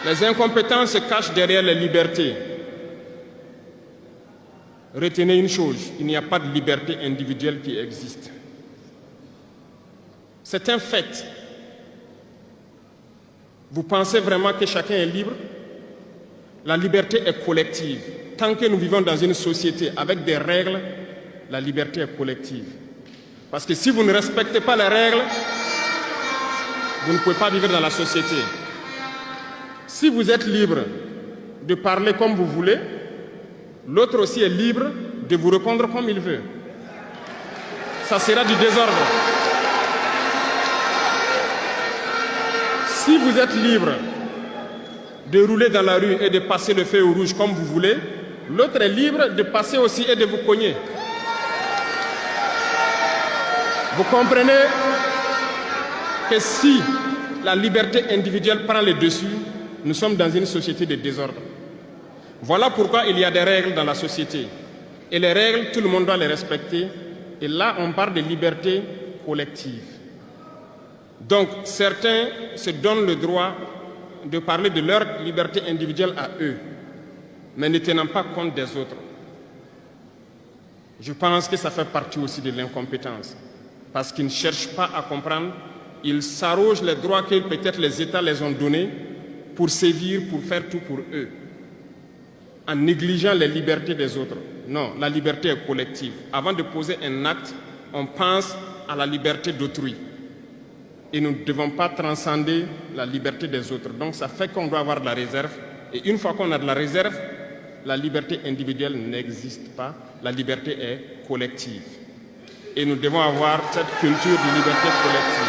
Les incompétents se cachent derrière les libertés. Retenez une chose, il n'y a pas de liberté individuelle qui existe. C'est un fait. Vous pensez vraiment que chacun est libre? La liberté est collective. Tant que nous vivons dans une société avec des règles, la liberté est collective. Parce que si vous ne respectez pas les règles, vous ne pouvez pas vivre dans la société. Si vous êtes libre de parler comme vous voulez, l'autre aussi est libre de vous répondre comme il veut. Ça sera du désordre. Si vous êtes libre de rouler dans la rue et de passer le feu au rouge comme vous voulez, l'autre est libre de passer aussi et de vous cogner. Vous comprenez que si la liberté individuelle prend le dessus, nous sommes dans une société de désordre. Voilà pourquoi il y a des règles dans la société. Et les règles, tout le monde doit les respecter. Et là, on parle de liberté collective. Donc, certains se donnent le droit de parler de leur liberté individuelle à eux, mais ne tenant pas compte des autres. Je pense que ça fait partie aussi de l'incompétence, parce qu'ils ne cherchent pas à comprendre, ils s'arrogent les droits que peut-être les États les ont donnés pour sévir, pour faire tout pour eux, en négligeant les libertés des autres. Non, la liberté est collective. Avant de poser un acte, on pense à la liberté d'autrui. Et nous ne devons pas transcender la liberté des autres. Donc ça fait qu'on doit avoir de la réserve. Et une fois qu'on a de la réserve, la liberté individuelle n'existe pas. La liberté est collective. Et nous devons avoir cette culture de liberté collective.